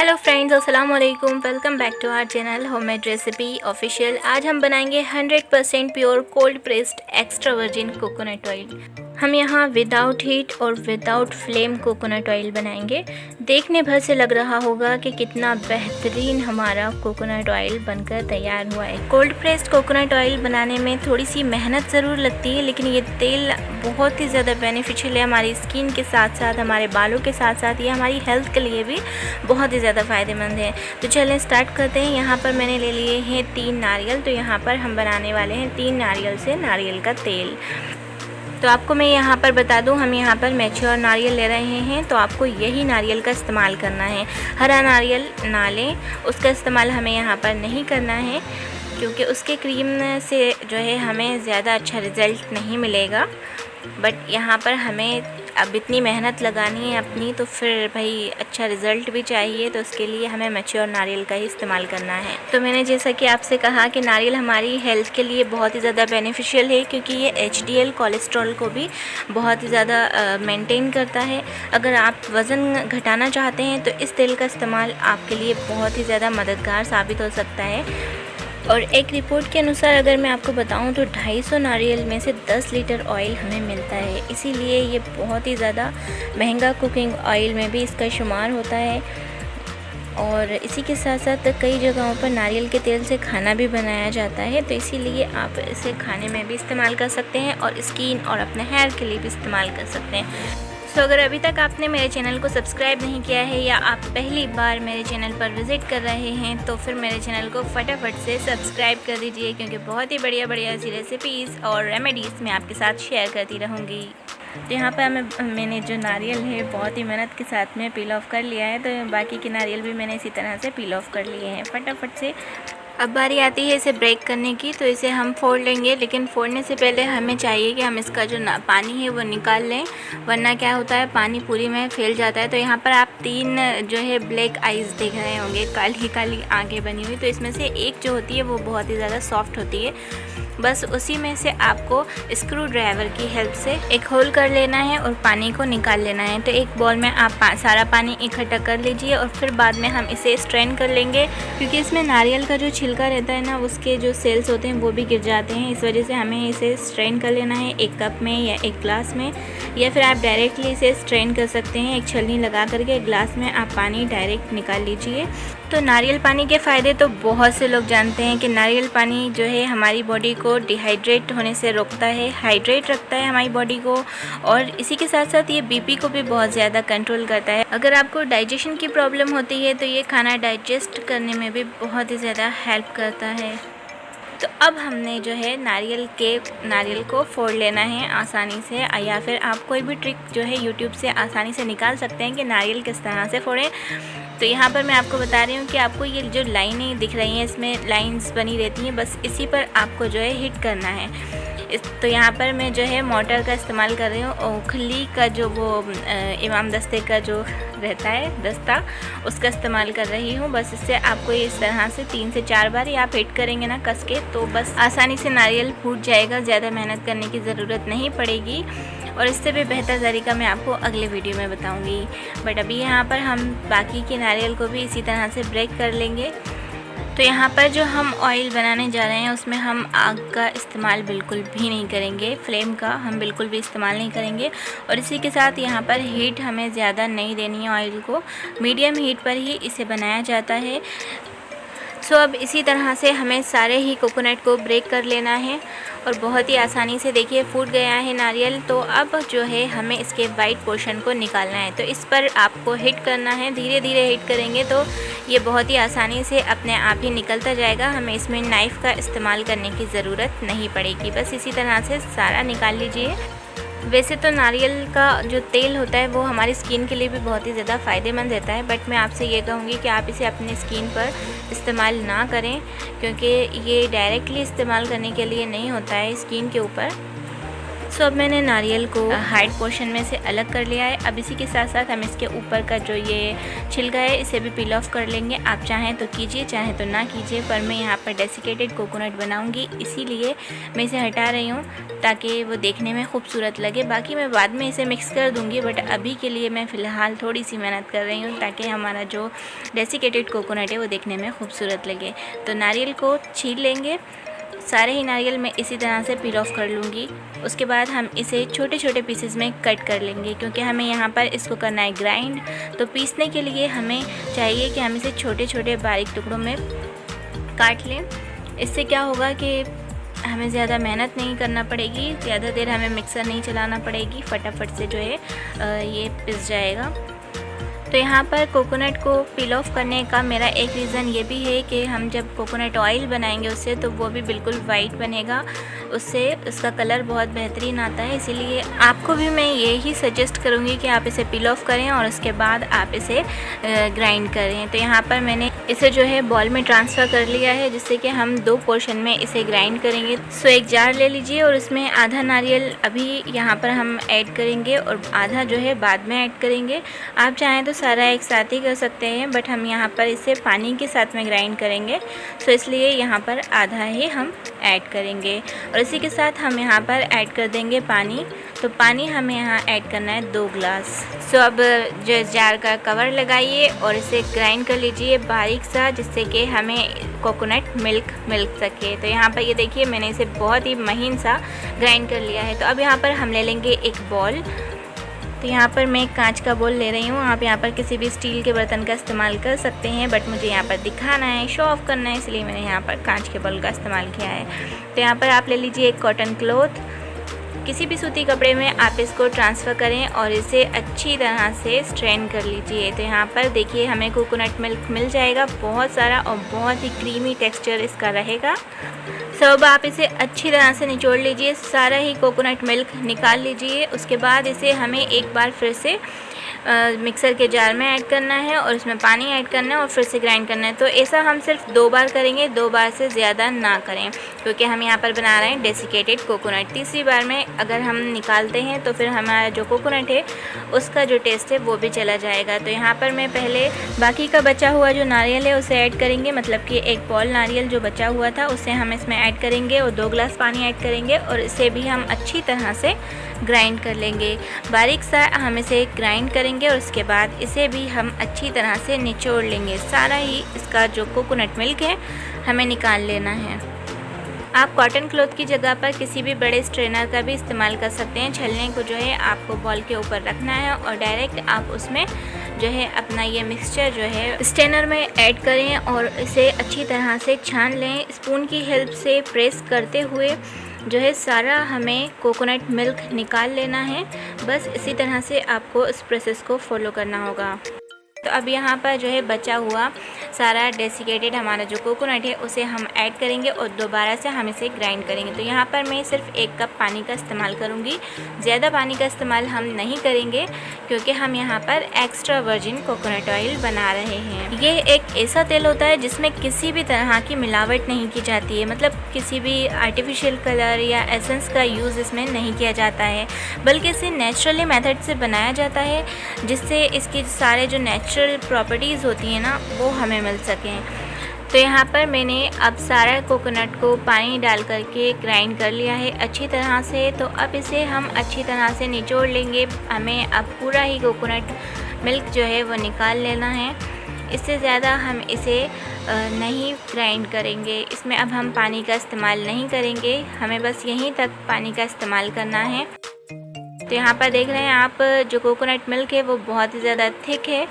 Hello friends, अस्सलाम वालेकुम। Welcome back to our channel homemade recipe official. आज हम बनाएंगे 100% pure cold pressed extra virgin coconut oil. हम यहाँ विदाउट हीट और विदाउट फ्लेम कोकोनट ऑयल बनाएंगे। देखने भर से लग रहा होगा कि कितना बेहतरीन हमारा कोकोनट ऑयल बनकर तैयार हुआ है। कोल्ड प्रेस्ड कोकोनट ऑयल बनाने में थोड़ी सी मेहनत ज़रूर लगती है, लेकिन ये तेल बहुत ही ज़्यादा बेनिफिशियल है हमारी स्किन के साथ साथ, हमारे बालों के साथ साथ ये हमारी हेल्थ के लिए भी बहुत ही ज़्यादा फ़ायदेमंद है। तो चलें स्टार्ट करते हैं। यहाँ पर मैंने ले लिए हैं 3 नारियल। तो यहाँ पर हम बनाने वाले हैं 3 नारियल से नारियल का तेल। तो आपको मैं यहाँ पर बता दूँ, हम यहाँ पर मैच्योर नारियल ले रहे हैं, तो आपको यही नारियल का इस्तेमाल करना है। हरा नारियल ना लें, उसका इस्तेमाल हमें यहाँ पर नहीं करना है, क्योंकि उसके क्रीम से जो है हमें ज़्यादा अच्छा रिज़ल्ट नहीं मिलेगा। बट यहाँ पर हमें अब इतनी मेहनत लगानी है अपनी, तो फिर भाई अच्छा रिज़ल्ट भी चाहिए, तो उसके लिए हमें मैच्योर नारियल का ही इस्तेमाल करना है। तो मैंने जैसा कि आपसे कहा कि नारियल हमारी हेल्थ के लिए बहुत ही ज़्यादा बेनिफिशियल है, क्योंकि ये एचडीएल कोलेस्ट्रॉल को भी बहुत ही ज़्यादा मेंटेन करता है। अगर आप वज़न घटाना चाहते हैं तो इस तेल का इस्तेमाल आपके लिए बहुत ही ज़्यादा मददगार साबित हो सकता है। और एक रिपोर्ट के अनुसार अगर मैं आपको बताऊं तो 250 नारियल में से 10 लीटर ऑयल हमें मिलता है। इसीलिए ये बहुत ही ज़्यादा महंगा कुकिंग ऑयल में भी इसका शुमार होता है। और इसी के साथ साथ कई जगहों पर नारियल के तेल से खाना भी बनाया जाता है, तो इसीलिए आप इसे खाने में भी इस्तेमाल कर सकते हैं और स्किन और अपने हेयर के लिए भी इस्तेमाल कर सकते हैं। तो अगर अभी तक आपने मेरे चैनल को सब्सक्राइब नहीं किया है या आप पहली बार मेरे चैनल पर विज़िट कर रहे हैं, तो फिर मेरे चैनल को फटाफट से सब्सक्राइब कर दीजिए, क्योंकि बहुत ही बढ़िया बढ़िया ऐसी रेसिपीज़ और रेमेडीज़ मैं आपके साथ शेयर करती रहूँगी। तो यहाँ पर मैंने जो नारियल है बहुत ही मेहनत के साथ में पील ऑफ कर लिया है, तो बाकी के नारियल भी मैंने इसी तरह से पील ऑफ कर लिए हैं फटाफट से। अब बारी आती है इसे ब्रेक करने की, तो इसे हम फोड़ लेंगे, लेकिन फोड़ने से पहले हमें चाहिए कि हम इसका जो पानी है वो निकाल लें, वरना क्या होता है पानी पूरी में फैल जाता है। तो यहाँ पर आप 3 जो है ब्लैक आइज़ देख रहे होंगे, काली काली आंखें बनी हुई। तो इसमें से एक जो होती है वो बहुत ही ज़्यादा सॉफ्ट होती है, बस उसी में से आपको स्क्रू ड्राइवर की हेल्प से एक होल कर लेना है और पानी को निकाल लेना है। तो एक बॉल में आप सारा पानी इकट्ठा कर लीजिए और फिर बाद में हम इसे स्ट्रेन कर लेंगे, क्योंकि इसमें नारियल का जो छिलका रहता है ना, उसके जो सेल्स होते हैं वो भी गिर जाते हैं। इस वजह से हमें इसे स्ट्रेन कर लेना है एक कप में या एक ग्लास में, या फिर आप डायरेक्टली इसे स्ट्रेन कर सकते हैं। एक छलनी लगा करके ग्लास में आप पानी डायरेक्ट निकाल लीजिए। तो नारियल पानी के फ़ायदे तो बहुत से लोग जानते हैं कि नारियल पानी जो है हमारी बॉडी को डिहाइड्रेट होने से रोकता है, हाइड्रेट रखता है हमारी बॉडी को, और इसी के साथ साथ ये बीपी को भी बहुत ज़्यादा कंट्रोल करता है। अगर आपको डाइजेशन की प्रॉब्लम होती है तो ये खाना डाइजेस्ट करने में भी बहुत ही ज़्यादा हेल्प करता है। तो अब हमने जो है नारियल को फोड़ लेना है आसानी से, या फिर आप कोई भी ट्रिक जो है यूट्यूब से आसानी से निकाल सकते हैं कि नारियल किस तरह से फोड़ें। तो यहाँ पर मैं आपको बता रही हूँ कि आपको ये जो लाइनें दिख रही हैं, इसमें लाइंस बनी रहती हैं, बस इसी पर आपको जो है हिट करना है। तो यहाँ पर मैं जो है मोटर का इस्तेमाल कर रही हूँ, ओखली का जो वो इमाम दस्ते का जो रहता है दस्ता, उसका इस्तेमाल कर रही हूँ। बस इससे आपको इस तरह से 3 से 4 बार आप हिट करेंगे ना कस के, तो बस आसानी से नारियल फूट जाएगा, ज़्यादा मेहनत करने की ज़रूरत नहीं पड़ेगी। और इससे भी बेहतर तरीका मैं आपको अगले वीडियो में बताऊँगी। बट अभी यहाँ पर हम बाकी के नारियल को भी इसी तरह से ब्रेक कर लेंगे। तो यहाँ पर जो हम ऑयल बनाने जा रहे हैं उसमें हम आग का इस्तेमाल बिल्कुल भी नहीं करेंगे, फ्लेम का हम बिल्कुल भी इस्तेमाल नहीं करेंगे। और इसी के साथ यहाँ पर हीट हमें ज़्यादा नहीं देनी है ऑयल को, मीडियम हीट पर ही इसे बनाया जाता है। सो अब इसी तरह से हमें सारे ही कोकोनट को ब्रेक कर लेना है और बहुत ही आसानी से देखिए फूट गया है नारियल। तो अब जो है हमें इसके वाइट पोर्शन को निकालना है, तो इस पर आपको हिट करना है, धीरे धीरे हिट करेंगे तो ये बहुत ही आसानी से अपने आप ही निकलता जाएगा। हमें इसमें नाइफ़ का इस्तेमाल करने की ज़रूरत नहीं पड़ेगी, बस इसी तरह से सारा निकाल लीजिए। वैसे तो नारियल का जो तेल होता है वो हमारी स्किन के लिए भी बहुत ही ज़्यादा फ़ायदेमंद रहता है, बट मैं आपसे ये कहूँगी कि आप इसे अपनी स्किन पर इस्तेमाल ना करें, क्योंकि ये डायरेक्टली इस्तेमाल करने के लिए नहीं होता है स्किन के ऊपर। सो अब मैंने नारियल को हार्ड पोर्शन में से अलग कर लिया है। अब इसी के साथ साथ हम इसके ऊपर का जो ये छिलका है इसे भी पील ऑफ कर लेंगे। आप चाहें तो कीजिए, चाहें तो ना कीजिए, पर मैं यहाँ पर डेसिकेटेड कोकोनट बनाऊँगी, इसीलिए मैं इसे हटा रही हूँ ताकि वो देखने में खूबसूरत लगे। बाकी मैं बाद में इसे मिक्स कर दूँगी, बट अभी के लिए मैं फ़िलहाल थोड़ी सी मेहनत कर रही हूँ ताकि हमारा जो डेसिकेटेड कोकोनट है वो देखने में खूबसूरत लगे। तो नारियल को छील लेंगे, सारे ही नारियल मैं इसी तरह से पील ऑफ कर लूँगी। उसके बाद हम इसे छोटे छोटे पीसेस में कट कर लेंगे, क्योंकि हमें यहाँ पर इसको करना है ग्राइंड। तो पीसने के लिए हमें चाहिए कि हम इसे छोटे छोटे बारीक टुकड़ों में काट लें। इससे क्या होगा कि हमें ज़्यादा मेहनत नहीं करना पड़ेगी, ज़्यादा देर हमें मिक्सर नहीं चलाना पड़ेगी, फटाफट से जो है ये पिस जाएगा। तो यहाँ पर कोकोनट को पील ऑफ करने का मेरा एक रीज़न ये भी है कि हम जब कोकोनट ऑयल बनाएंगे उससे, तो वो भी बिल्कुल वाइट बनेगा, उससे उसका कलर बहुत बेहतरीन आता है। इसीलिए आपको भी मैं यही सजेस्ट करूँगी कि आप इसे पील ऑफ करें और उसके बाद आप इसे ग्राइंड करें। तो यहाँ पर मैंने इसे जो है बॉल में ट्रांसफ़र कर लिया है, जिससे कि हम 2 पोर्शन में इसे ग्राइंड करेंगे। सो एक जार ले लीजिए और उसमें आधा नारियल अभी यहाँ पर हम ऐड करेंगे और आधा जो है बाद में ऐड करेंगे। आप चाहें तो सारा एक साथ ही कर सकते हैं, बट हम यहाँ पर इसे पानी के साथ में ग्राइंड करेंगे, सो इसलिए यहाँ पर आधा ही हम ऐड करेंगे। और इसी के साथ हम यहाँ पर ऐड कर देंगे पानी। तो पानी हमें यहाँ ऐड करना है 2 ग्लास। सो अब जो जार का कवर लगाइए और इसे ग्राइंड कर लीजिए बारीक सा, जिससे कि हमें कोकोनट मिल्क मिल सके। तो यहाँ पर ये देखिए मैंने इसे बहुत ही महीन सा ग्राइंड कर लिया है। तो अब यहाँ पर हम ले लेंगे एक बॉल। तो यहाँ पर मैं कांच का बोल ले रही हूँ, आप यहाँ पर किसी भी स्टील के बर्तन का इस्तेमाल कर सकते हैं, बट मुझे यहाँ पर दिखाना है, शो ऑफ करना है, इसलिए मैंने यहाँ पर कांच के बोल का इस्तेमाल किया है। तो यहाँ पर आप ले लीजिए एक कॉटन क्लॉथ, किसी भी सूती कपड़े में आप इसको ट्रांसफ़र करें और इसे अच्छी तरह से स्ट्रेन कर लीजिए। तो यहाँ पर देखिए हमें कोकोनट मिल्क मिल जाएगा बहुत सारा और बहुत ही क्रीमी टेक्सचर इसका रहेगा। अब आप इसे अच्छी तरह से निचोड़ लीजिए, सारा ही कोकोनट मिल्क निकाल लीजिए। उसके बाद इसे हमें एक बार फिर से मिक्सर के जार में ऐड करना है और उसमें पानी ऐड करना है और फिर से ग्राइंड करना है। तो ऐसा हम सिर्फ 2 बार करेंगे, 2 बार से ज़्यादा ना करें, क्योंकि हम यहाँ पर बना रहे हैं डेसिकेटेड कोकोनट। तीसरी बार में अगर हम निकालते हैं तो फिर हमारा जो कोकोनट है उसका जो टेस्ट है वो भी चला जाएगा। तो यहाँ पर मैं पहले बाकी का बचा हुआ जो नारियल है उसे ऐड करेंगे, मतलब कि एक बॉल नारियल जो बचा हुआ था उसे हम इसमें ऐड करेंगे और 2 ग्लास पानी ऐड करेंगे और इसे भी हम अच्छी तरह से ग्राइंड कर लेंगे। बारीक सा हम इसे ग्राइंड करेंगे और उसके बाद इसे भी हम अच्छी तरह से निचोड़ लेंगे। सारा ही इसका जो कोकोनट मिल्क है हमें निकाल लेना है। आप कॉटन क्लॉथ की जगह पर किसी भी बड़े स्ट्रेनर का भी इस्तेमाल कर सकते हैं। छलने को जो है आपको बॉल के ऊपर रखना है और डायरेक्ट आप उसमें जो है अपना ये मिक्सचर जो है स्ट्रेनर में ऐड करें और इसे अच्छी तरह से छान लें। स्पून की हेल्प से प्रेस करते हुए जो है सारा हमें कोकोनट मिल्क निकाल लेना है। बस इसी तरह से आपको इस प्रोसेस को फॉलो करना होगा। तो अब यहाँ पर जो है बचा हुआ सारा डेसिकेटेड हमारा जो कोकोनट है उसे हम ऐड करेंगे और दोबारा से हम इसे ग्राइंड करेंगे। तो यहाँ पर मैं सिर्फ 1 कप पानी का इस्तेमाल करूँगी, ज़्यादा पानी का इस्तेमाल हम नहीं करेंगे, क्योंकि हम यहाँ पर एक्स्ट्रा वर्जिन कोकोनट ऑयल बना रहे हैं। ये एक ऐसा तेल होता है जिसमें किसी भी तरह की मिलावट नहीं की जाती है, मतलब किसी भी आर्टिफिशियल कलर या एसेंस का यूज़ इसमें नहीं किया जाता है, बल्कि इसे नेचुरली मेथड से बनाया जाता है, जिससे इसके सारे जो नेचुरल प्रॉपर्टीज़ होती हैं ना वो हमें मिल सकें। तो यहाँ पर मैंने अब सारा कोकोनट को पानी डाल करके ग्राइंड कर लिया है अच्छी तरह से। तो अब इसे हम अच्छी तरह से निचोड़ लेंगे। हमें अब पूरा ही कोकोनट मिल्क जो है वो निकाल लेना है, इससे ज़्यादा हम इसे नहीं ग्राइंड करेंगे। इसमें अब हम पानी का इस्तेमाल नहीं करेंगे, हमें बस यहीं तक पानी का इस्तेमाल करना है। तो यहाँ पर देख रहे हैं आप जो कोकोनट मिल्क है वो बहुत ही ज़्यादा थिक है,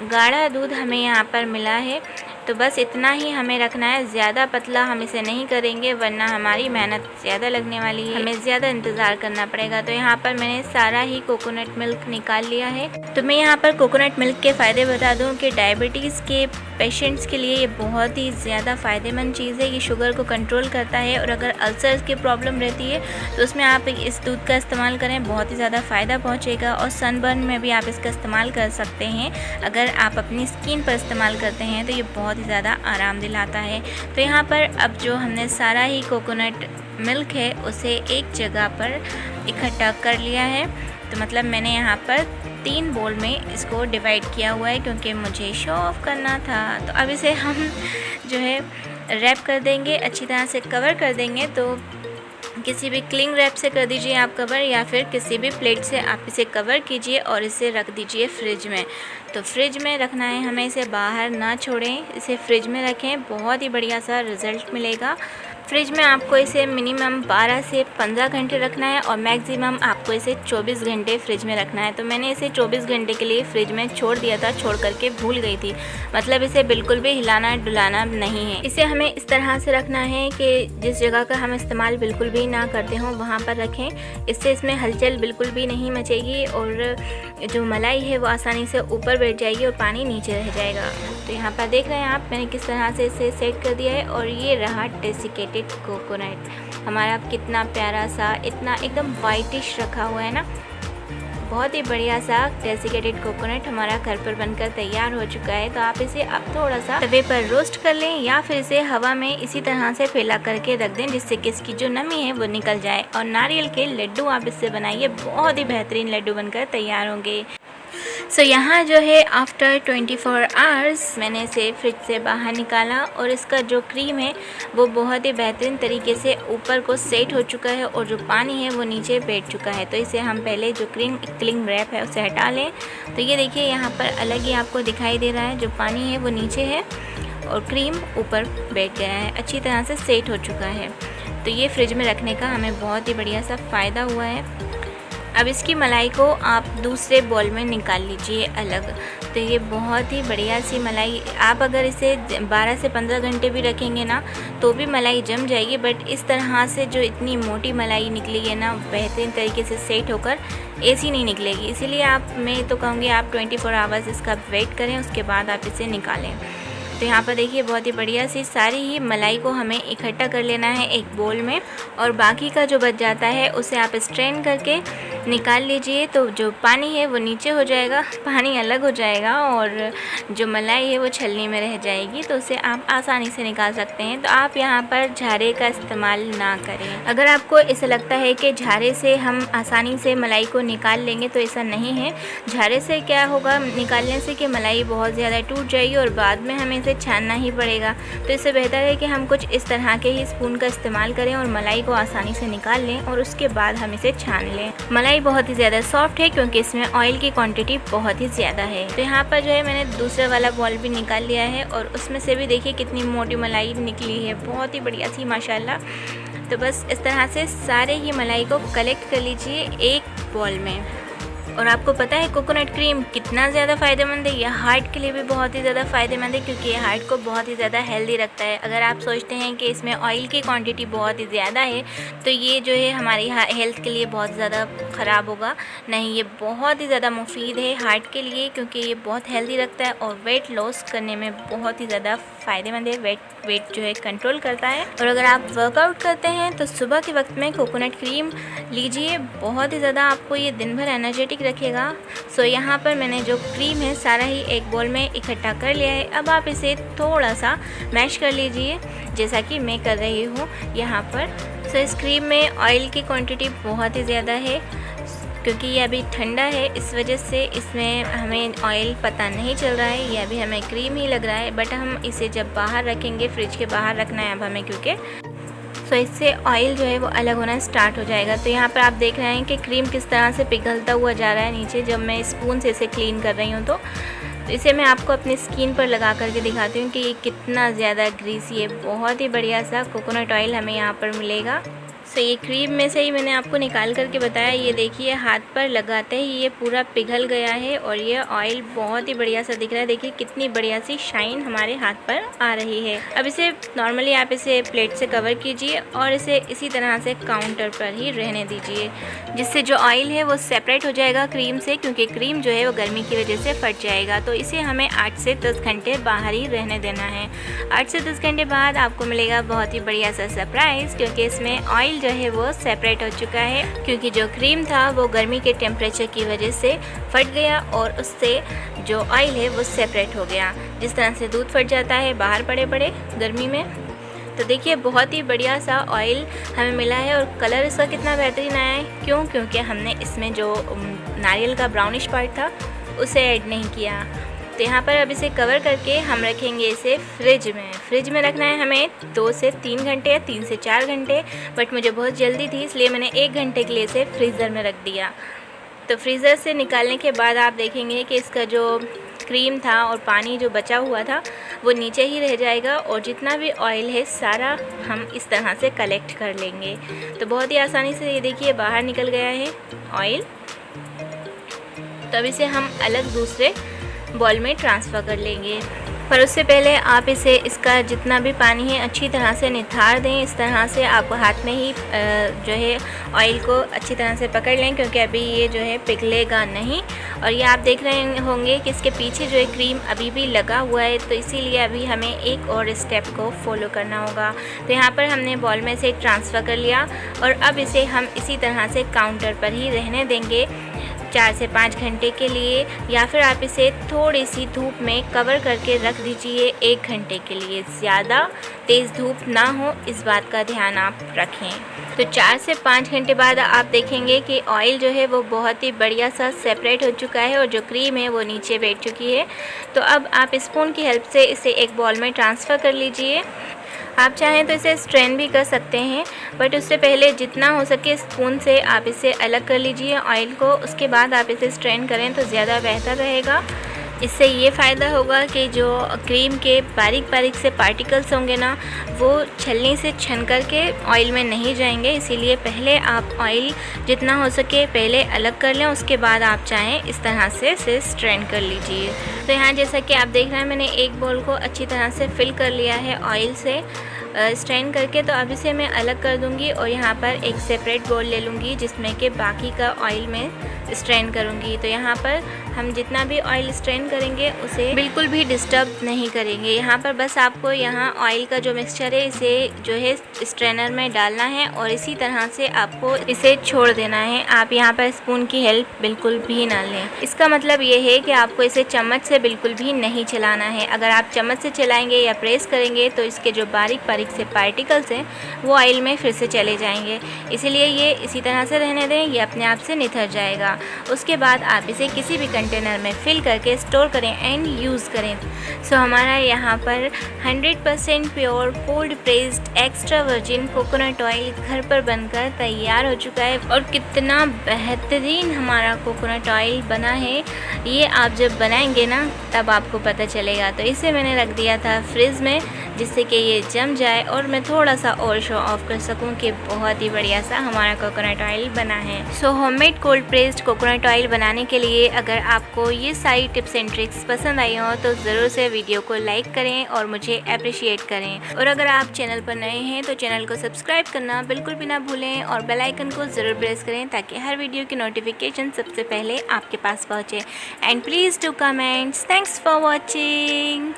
गाढ़ा दूध हमें यहाँ पर मिला है। तो बस इतना ही हमें रखना है, ज़्यादा पतला हम इसे नहीं करेंगे वरना हमारी मेहनत ज़्यादा लगने वाली है, हमें ज़्यादा इंतज़ार करना पड़ेगा। तो यहाँ पर मैंने सारा ही कोकोनट मिल्क निकाल लिया है। तो मैं यहाँ पर कोकोनट मिल्क के फ़ायदे बता दूँ कि डायबिटीज़ के पेशेंट्स के लिए ये बहुत ही ज़्यादा फ़ायदेमंद चीज़ है। ये शुगर को कंट्रोल करता है और अगर अल्सर्स की प्रॉब्लम रहती है तो उसमें आप इस दूध का इस्तेमाल करें, बहुत ही ज़्यादा फ़ायदा पहुँचेगा। और सनबर्न में भी आप इसका इस्तेमाल कर सकते हैं, अगर आप अपनी स्किन पर इस्तेमाल करते हैं तो ये बहुत ही ज़्यादा आराम दिलाता है। तो यहाँ पर अब जो हमने सारा ही कोकोनट मिल्क है उसे एक जगह पर इकट्ठा कर लिया है। तो मतलब मैंने यहाँ पर 3 बोल में इसको डिवाइड किया हुआ है क्योंकि मुझे शो ऑफ करना था। तो अब इसे हम जो है रैप कर देंगे, अच्छी तरह से कवर कर देंगे। तो किसी भी क्लिंग रैप से कर दीजिए आप कवर, या फिर किसी भी प्लेट से आप इसे कवर कीजिए और इसे रख दीजिए फ्रिज में। तो फ्रिज में रखना है हमें, इसे बाहर ना छोड़ें, इसे फ्रिज में रखें, बहुत ही बढ़िया सा रिज़ल्ट मिलेगा। फ्रिज में आपको इसे मिनिमम 12 से 15 घंटे रखना है और मैक्सिमम आपको इसे 24 घंटे फ्रिज में रखना है। तो मैंने इसे 24 घंटे के लिए फ्रिज में छोड़ दिया था, छोड़ करके भूल गई थी। मतलब इसे बिल्कुल भी हिलाना डुलाना नहीं है। इसे हमें इस तरह से रखना है कि जिस जगह का हम इस्तेमाल बिल्कुल भी ना करते हों वहाँ पर रखें। इससे इसमें हलचल बिल्कुल भी नहीं मचेगी और जो मलाई है वो आसानी से ऊपर बैठ जाएगी और पानी नीचे रह जाएगा। तो यहाँ पर देख रहे हैं आप, मैंने किस तरह से इसे सेट कर दिया है। और ये रहा डेसिकेटेड कोकोनट हमारा, कितना प्यारा सा, इतना एकदम वाइटिश रखा हुआ है ना। बहुत ही बढ़िया सा डेसिकेटेड कोकोनट हमारा घर पर बनकर तैयार हो चुका है। तो आप इसे अब थोड़ा सा तवे पर रोस्ट कर लें या फिर इसे हवा में इसी तरह से फैला करके रख दें, जिससे कि इसकी जो नमी है वो निकल जाए। और नारियल के लड्डू आप इससे बनाइए, बहुत ही बेहतरीन लड्डू बनकर तैयार होंगे। सो यहाँ जो है आफ्टर 24 आवर्स मैंने इसे फ्रिज से बाहर निकाला और इसका जो क्रीम है वो बहुत ही बेहतरीन तरीके से ऊपर को सेट हो चुका है और जो पानी है वो नीचे बैठ चुका है। तो इसे हम पहले जो क्लिंग रैप है उसे हटा लें। तो ये देखिए यहाँ पर अलग ही आपको दिखाई दे रहा है, जो पानी है वो नीचे है और क्रीम ऊपर बैठ गया है, अच्छी तरह से सेट हो चुका है। तो ये फ्रिज में रखने का हमें बहुत ही बढ़िया सा फ़ायदा हुआ है। अब इसकी मलाई को आप दूसरे बॉल में निकाल लीजिए अलग। तो ये बहुत ही बढ़िया सी मलाई, आप अगर इसे 12 से 15 घंटे भी रखेंगे ना तो भी मलाई जम जाएगी। बट इस तरह से जो इतनी मोटी मलाई निकली है ना, बेहतरीन तरीके से सेट होकर ऐसी नहीं निकलेगी। इसीलिए मैं तो कहूँगी आप 24 आवर्स इसका वेट करें, उसके बाद आप इसे निकालें। तो यहाँ पर देखिए बहुत ही बढ़िया सी सारी ही मलाई को हमें इकट्ठा कर लेना है एक बोल में, और बाकी का जो बच जाता है उसे आप स्ट्रेन करके निकाल लीजिए। तो जो पानी है वो नीचे हो जाएगा, पानी अलग हो जाएगा और जो मलाई है वो छलनी में रह जाएगी। तो उसे आप आसानी से निकाल सकते हैं। तो आप यहाँ पर झारे का इस्तेमाल ना करें। अगर आपको ऐसा लगता है कि झारे से हम आसानी से मलाई को निकाल लेंगे तो ऐसा नहीं है। झारे से क्या होगा निकालने से कि मलाई बहुत ज़्यादा टूट जाएगी और बाद में हमें छानना ही पड़ेगा। तो इससे बेहतर है कि हम कुछ इस तरह के ही स्पून का इस्तेमाल करें और मलाई को आसानी से निकाल लें और उसके बाद हम इसे छान लें। मलाई बहुत ही ज़्यादा सॉफ्ट है क्योंकि इसमें ऑयल की क्वांटिटी बहुत ही ज़्यादा है। तो यहाँ पर जो है मैंने दूसरा वाला बॉल भी निकाल लिया है और उसमें से भी देखिए कितनी मोटी मलाई निकली है, बहुत ही बढ़िया सी माशाल्लाह। तो बस इस तरह से सारे ही मलाई को कलेक्ट कर लीजिए एक बॉल में। और आपको पता है कोकोनट क्रीम कितना ज़्यादा फ़ायदेमंद है, यह हार्ट के लिए भी बहुत ही ज़्यादा फ़ायदेमंद है क्योंकि ये हार्ट को बहुत ही ज़्यादा हेल्दी रखता है। अगर आप सोचते हैं कि इसमें ऑयल की क्वांटिटी बहुत ही ज़्यादा है तो ये जो है हमारी हेल्थ के लिए बहुत ज़्यादा ख़राब होगा, नहीं, ये बहुत ही ज़्यादा मुफीद है हार्ट के लिए क्योंकि ये बहुत हेल्दी रखता है और वेट लॉस करने में बहुत ही ज़्यादा फ़ायदेमंद है। वेट जो है कंट्रोल करता है। और अगर आप वर्कआउट करते हैं तो सुबह के वक्त में कोकोनट क्रीम लीजिए, बहुत ही ज़्यादा आपको ये दिन भर एनर्जेटिक रखेगा। सो यहाँ पर मैंने जो क्रीम है सारा ही एक बॉल में इकट्ठा कर लिया है। अब आप इसे थोड़ा सा मैश कर लीजिए जैसा कि मैं कर रही हूँ यहाँ पर। सो इस क्रीम में ऑयल की क्वांटिटी बहुत ही ज़्यादा है क्योंकि ये अभी ठंडा है, इस वजह से इसमें हमें ऑयल पता नहीं चल रहा है, ये अभी हमें क्रीम ही लग रहा है। बट हम इसे जब बाहर रखेंगे, फ्रिज के बाहर रखना है अब हमें क्योंकि तो इससे ऑयल जो है वो अलग होना स्टार्ट हो जाएगा। तो यहाँ पर आप देख रहे हैं कि क्रीम किस तरह से पिघलता हुआ जा रहा है नीचे जब मैं स्पून से इसे क्लीन कर रही हूँ। तो इसे मैं आपको अपनी स्किन पर लगा करके दिखाती हूँ कि ये कितना ज़्यादा ग्रीसी है। बहुत ही बढ़िया सा कोकोनट ऑयल हमें यहाँ पर मिलेगा। सो ये क्रीम में से ही मैंने आपको निकाल करके बताया, ये देखिए हाथ पर लगाते ही ये पूरा पिघल गया है और ये ऑयल बहुत ही बढ़िया सा दिख रहा है। देखिए कितनी बढ़िया सी शाइन हमारे हाथ पर आ रही है। अब इसे नॉर्मली आप इसे प्लेट से कवर कीजिए और इसे इसी तरह से काउंटर पर ही रहने दीजिए, जिससे जो ऑयल है वो सेपरेट हो जाएगा क्रीम से, क्योंकि क्रीम जो है वो गर्मी की वजह से फट जाएगा। तो इसे हमें 8 से 10 घंटे बाहर ही रहने देना है। 8 से 10 घंटे बाद आपको मिलेगा बहुत ही बढ़िया सा सरप्राइज़, क्योंकि इसमें ऑयल जो है वो सेपरेट हो चुका है, क्योंकि जो क्रीम था वो गर्मी के टेम्परेचर की वजह से फट गया और उससे जो ऑयल है वो सेपरेट हो गया। जिस तरह से दूध फट जाता है बाहर पड़े पड़े गर्मी में, तो देखिए बहुत ही बढ़िया सा ऑयल हमें मिला है और कलर इसका कितना बेहतरीन आया है। क्यों? क्योंकि हमने इसमें जो नारियल का ब्राउनिश पार्ट था उसे ऐड नहीं किया। तो यहाँ पर अब इसे कवर करके हम रखेंगे इसे फ्रिज में रखना है हमें 2 से 3 घंटे या 3 से 4 घंटे। बट मुझे बहुत जल्दी थी इसलिए मैंने 1 घंटे के लिए इसे फ्रीज़र में रख दिया। तो फ्रीज़र से निकालने के बाद आप देखेंगे कि इसका जो क्रीम था और पानी जो बचा हुआ था वो नीचे ही रह जाएगा और जितना भी ऑयल है सारा हम इस तरह से कलेक्ट कर लेंगे। तो बहुत ही आसानी से ये देखिए बाहर निकल गया है ऑयल। तब इसे हम अलग दूसरे बॉल में ट्रांसफ़र कर लेंगे। पर उससे पहले आप इसका जितना भी पानी है अच्छी तरह से निथार दें। इस तरह से आप हाथ में ही जो है ऑयल को अच्छी तरह से पकड़ लें, क्योंकि अभी ये जो है पिघलेगा नहीं। और ये आप देख रहे होंगे कि इसके पीछे जो है क्रीम अभी भी लगा हुआ है, तो इसीलिए अभी हमें एक और स्टेप को फॉलो करना होगा। तो यहाँ पर हमने बॉल में से ट्रांसफ़र कर लिया और अब इसे हम इसी तरह से काउंटर पर ही रहने देंगे 4 से 5 घंटे के लिए, या फिर आप इसे थोड़ी सी धूप में कवर करके रख दीजिए 1 घंटे के लिए। ज़्यादा तेज़ धूप ना हो इस बात का ध्यान आप रखें। तो 4 से 5 घंटे बाद आप देखेंगे कि ऑयल जो है वो बहुत ही बढ़िया सा सेपरेट हो चुका है और जो क्रीम है वो नीचे बैठ चुकी है। तो अब आप स्पून की हेल्प से इसे एक बॉल में ट्रांसफ़र कर लीजिए। आप चाहें तो इसे स्ट्रेन भी कर सकते हैं, बट उससे पहले जितना हो सके स्पून से आप इसे अलग कर लीजिए ऑयल को। उसके बाद आप इसे स्ट्रेन करें तो ज़्यादा बेहतर रहेगा। इससे ये फ़ायदा होगा कि जो क्रीम के बारीक बारीक से पार्टिकल्स होंगे ना, वो छलनी से छन करके ऑयल में नहीं जाएंगे। इसीलिए पहले आप ऑयल जितना हो सके पहले अलग कर लें, उसके बाद आप चाहें इस तरह से इसे स्ट्रेन कर लीजिए। तो यहाँ जैसा कि आप देख रहे हैं मैंने एक बॉल को अच्छी तरह से फिल कर लिया है ऑयल से स्ट्रेन करके। तो अब इसे मैं अलग कर दूंगी और यहाँ पर एक सेपरेट बॉल ले लूँगी जिसमें कि बाकी का ऑयल में स्ट्रेन करूँगी। तो यहाँ पर हम जितना भी ऑयल स्ट्रेन करेंगे उसे बिल्कुल भी डिस्टर्ब नहीं करेंगे। यहाँ पर बस आपको यहाँ ऑयल का जो मिक्सचर है इसे जो है स्ट्रेनर में डालना है और इसी तरह से आपको इसे छोड़ देना है। आप यहाँ पर स्पून की हेल्प बिल्कुल भी ना लें। इसका मतलब ये है कि आपको इसे चम्मच से बिल्कुल भी नहीं चलाना है। अगर आप चम्मच से चलाएँगे या प्रेस करेंगे तो इसके जो बारीक बारीक से पार्टिकल्स हैं वो ऑयल में फिर से चले जाएंगे। इसीलिए ये इसी तरह से रहने दें, ये अपने आप से निथर जाएगा। उसके बाद आप इसे किसी भी कंटेनर में फिल करके स्टोर करें एंड यूज़ करें। सो हमारा यहाँ पर 100% pure cold pressed extra virgin coconut oil घर पर बनकर तैयार हो चुका है। और कितना बेहतरीन हमारा कोकोनट ऑयल बना है ये आप जब बनाएंगे ना तब आपको पता चलेगा। तो इसे मैंने रख दिया था फ्रिज में जिससे कि ये जम जाए और मैं थोड़ा सा और शो ऑफ कर सकूं कि बहुत ही बढ़िया सा हमारा कोकोनट ऑयल बना है। So homemade cold pressed coconut oil बनाने के लिए अगर आपको ये सारी टिप्स एंड ट्रिक्स पसंद आई हो तो ज़रूर से वीडियो को लाइक करें और मुझे अप्रिशिएट करें। और अगर आप चैनल पर नए हैं तो चैनल को सब्सक्राइब करना बिल्कुल भी ना भूलें और बेल आइकन को ज़रूर प्रेस करें ताकि हर वीडियो की नोटिफिकेशन सबसे पहले आपके पास पहुँचे। And please do comments. Thanks for watching.